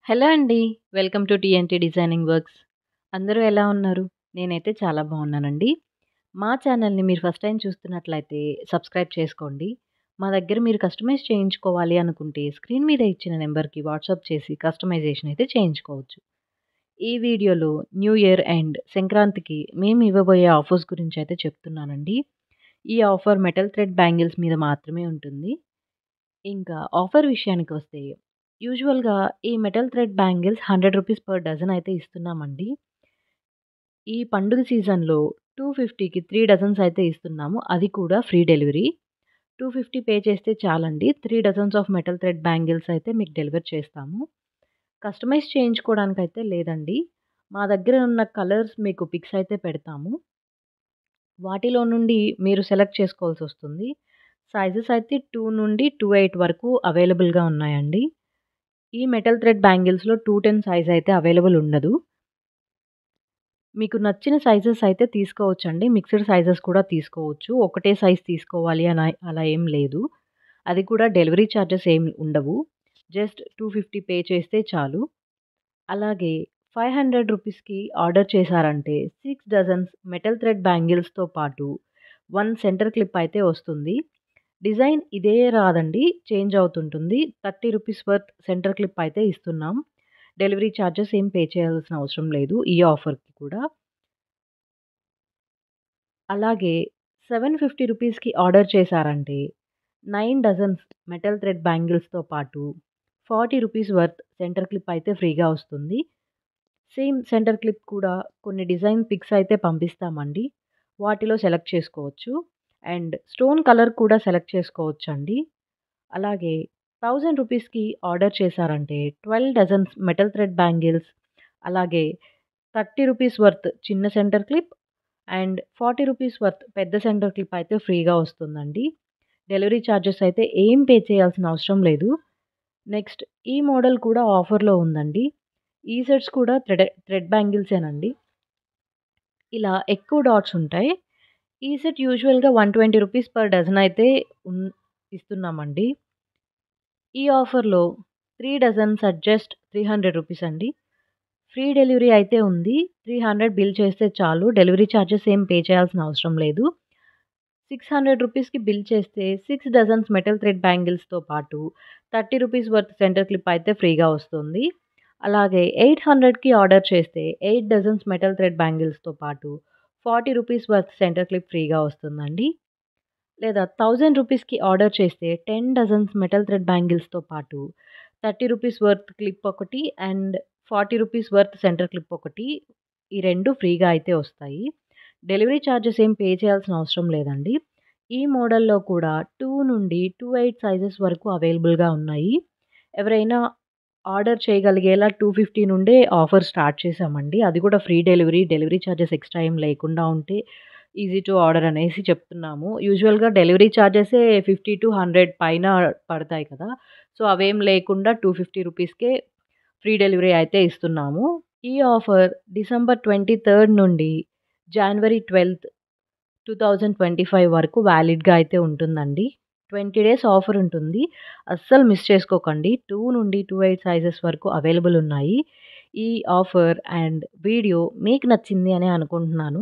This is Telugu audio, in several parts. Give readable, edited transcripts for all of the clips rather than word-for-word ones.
హలో అండి. Welcome to TNT designing works. అందరూ ఎలా ఉన్నారు? నేనైతే చాలా బాగున్నానండి. మా ఛానల్‌ని మీరు ఫస్ట్ టైమ్ చూస్తున్నట్లయితే సబ్స్క్రైబ్ చేసుకోండి. మా దగ్గర మీరు కస్టమైజ్ చేయించుకోవాలి అనుకుంటే స్క్రీన్ మీద ఇచ్చిన నెంబర్‌కి వాట్సాప్ చేసి కస్టమైజేషన్ అయితే చేయించుకోవచ్చు. ఈ వీడియోలో న్యూ ఇయర్ అండ్ సంక్రాంతికి మేము ఇవ్వబోయే ఆఫర్స్ గురించి అయితే చెప్తున్నానండి. ఈ ఆఫర్ మెటల్ థ్రెడ్ బ్యాంగిల్స్ మీద మాత్రమే ఉంటుంది. ఇంకా ఆఫర్ విషయానికొస్తే యూజువల్‌గా ఈ మెటల్ థ్రెడ్ బ్యాంగిల్స్ రూ. 100 పర్ డజన్ అయితే ఇస్తున్నామండి. ఈ పండుగ సీజన్‌లో 250కి 3 డజన్స్ అయితే ఇస్తున్నాము. అది కూడా ఫ్రీ డెలివరీ. 250 పే చేస్తే చాలండి. 3 dozens of metal thread bangles అయితే మీకు డెలివర్ చేస్తాము. కస్టమైజ్ చేయించుకోవడానికైతే లేదండి. మా దగ్గర ఉన్న కలర్స్ మీకు పిక్స్ అయితే పెడతాము. వాటిలో నుండి మీరు సెలెక్ట్ చేసుకోవాల్సొస్తుంది. సైజెస్ అయితే 2 నుండి 28 వరకు అవైలబుల్‌గా ఉన్నాయండి. ఈ మెటల్ థ్రెడ్ బ్యాంగిల్స్‌లో 210 సైజ్ అయితే అవైలబుల్ ఉండదు. మీకు నచ్చిన సైజెస్ అయితే తీసుకోవచ్చండి. మిక్స్డ్ సైజెస్ కూడా తీసుకోవచ్చు. ఒకటే సైజ్ తీసుకోవాలి అలా ఏం లేదు. అది కూడా డెలివరీ చార్జెస్ ఏమి ఉండవు. జస్ట్ 250 పే చేస్తే చాలు. అలాగే రూ. 500కి ఆర్డర్ చేశారంటే 6 డజన్స్ మెటల్ థ్రెడ్ బ్యాంగిల్స్‌తో పాటు 1 సెంటర్ క్లిప్ అయితే వస్తుంది. డిజైన్ ఇదే రాదండి. చేంజ్ అవుతుంటుంది. రూ. 30 వర్త్ సెంటర్ క్లిప్ అయితే ఇస్తున్నాం. డెలివరీ చార్జెస్ ఏం పే చేయాల్సిన అవసరం లేదు ఈ ఆఫర్‌కి కూడా. అలాగే రూ. 750కి ఆర్డర్ చేశారంటే 9 డజన్స్ మెటల్ థ్రెడ్ బ్యాంగిల్స్‌తో పాటు రూ. 40 వర్త్ సెంటర్ క్లిప్ అయితే ఫ్రీగా వస్తుంది. సేమ్ సెంటర్ క్లిప్ కూడా కొన్ని డిజైన్ పిక్స్ అయితే పంపిస్తామండి. వాటిలో సెలెక్ట్ చేసుకోవచ్చు. అండ్ స్టోన్ కలర్ కూడా సెలెక్ట్ చేసుకోవచ్చండి. అలాగే రూ. 1000కి ఆర్డర్ చేశారంటే 12 డజన్స్ మెటల్ థ్రెడ్ బ్యాంగిల్స్, అలాగే రూ. 30 వర్త్ చిన్న సెంటర్ క్లిప్ అండ్ రూ. 40 వర్త్ పెద్ద సెంటర్ క్లిప్ అయితే ఫ్రీగా వస్తుందండి. డెలివరీ చార్జెస్ అయితే ఏం పే చేయాల్సిన అవసరం లేదు. నెక్స్ట్ ఈ మోడల్ కూడా ఆఫర్‌లో ఉందండి. ఈ సెట్స్ కూడా థ్రెడ్ బ్యాంగిల్సేనండి. ఇలా ఎక్కువ డాట్స్ ఉంటాయి. ఈ సెట్ యూజువల్‌గా రూ. 120 పర్ డజన్ అయితే ఉన్ ఇస్తున్నామండి. ఈ ఆఫర్‌లో 3 డజన్స్ అట్ జస్ట్ రూ. 300 అండి. ఫ్రీ డెలివరీ అయితే ఉంది. 300 బిల్ చేస్తే చాలు. డెలివరీ చార్జెస్ ఏం పే చేయాల్సిన అవసరం లేదు. రూ. 600కి బిల్ చేస్తే 6 డజన్స్ మెటల్ థ్రెడ్ బ్యాంగిల్స్‌తో పాటు రూ. 30 వర్త్ సెంటర్ క్లిప్ అయితే ఫ్రీగా వస్తుంది. అలాగే 800కి ఆర్డర్ చేస్తే 8 డజన్స్ మెటల్ థ్రెడ్ బ్యాంగిల్స్‌తో పాటు రూ. 40 వర్త్ సెంటర్ క్లిప్ ఫ్రీగా వస్తుందండి. లేదా రూ. 1000కి ఆర్డర్ చేస్తే 10 డజన్స్ మెటల్ థ్రెడ్ బ్యాంగిల్స్‌తో పాటు రూ. 30 వర్త్ క్లిప్ ఒకటి అండ్ రూ. 40 వర్త్ సెంటర్ క్లిప్ ఒకటి ఈ 2 ఫ్రీగా అయితే వస్తాయి. డెలివరీ చార్జెస్ ఏం పే చేయాల్సిన అవసరం లేదండి. ఈ మోడల్‌లో కూడా 2 నుండి 28 సైజెస్ వరకు అవైలబుల్‌గా ఉన్నాయి. ఎవరైనా ఆర్డర్ చేయగలిగేలా 250 నుండే ఆఫర్ స్టార్ట్ చేశామండి. అది కూడా free delivery. Delivery charges extra ఏం లేకుండా ఉంటే ఈజీ టు ఆర్డర్ అనేసి చెప్తున్నాము. యూజువల్‌గా డెలివరీ చార్జెసే 50-100 పైన పడతాయి కదా! సో, అవేం లేకుండా రూ. 250కే ఫ్రీ డెలివరీ అయితే ఇస్తున్నాము. ఈ ఆఫర్ డిసెంబర్ 23 నుండి జనవరి 12, 2025 వరకు వ్యాలిడ్‌గా అయితే ఉంటుందండి. 20 డేస్ ఆఫర్ ఉంటుంది. అస్సలు మిస్ చేసుకోకండి. 2 నుండి 28 సైజెస్ వరకు అవైలబుల్ ఉన్నాయి. ఈ ఆఫర్ అండ్ వీడియో మీకు నచ్చింది అనే అనుకుంటున్నాను.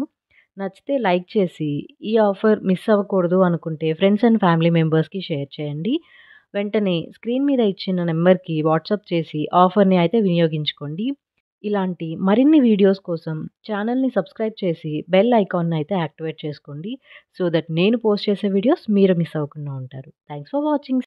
నచ్చితే లైక్ చేసి, ఈ ఆఫర్ మిస్ అవ్వకూడదు అనుకుంటే ఫ్రెండ్స్ అండ్ ఫ్యామిలీ మెంబర్స్‌కి షేర్ చేయండి. వెంటనే స్క్రీన్ మీద ఇచ్చిన నంబర్‌కి వాట్సాప్ చేసి ఆఫర్‌ని అయితే వినియోగించుకోండి. ఇలాంటి మరిన్ని వీడియోస్ కోసం ఛానల్‌ని సబ్స్క్రైబ్ చేసి బెల్ ఐకాన్‌ని అయితే యాక్టివేట్ చేసుకోండి. సో దట్ నేను పోస్ట్ చేసే వీడియోస్ మీరు మిస్ అవ్వకుండా ఉంటారు. Thanks for watching.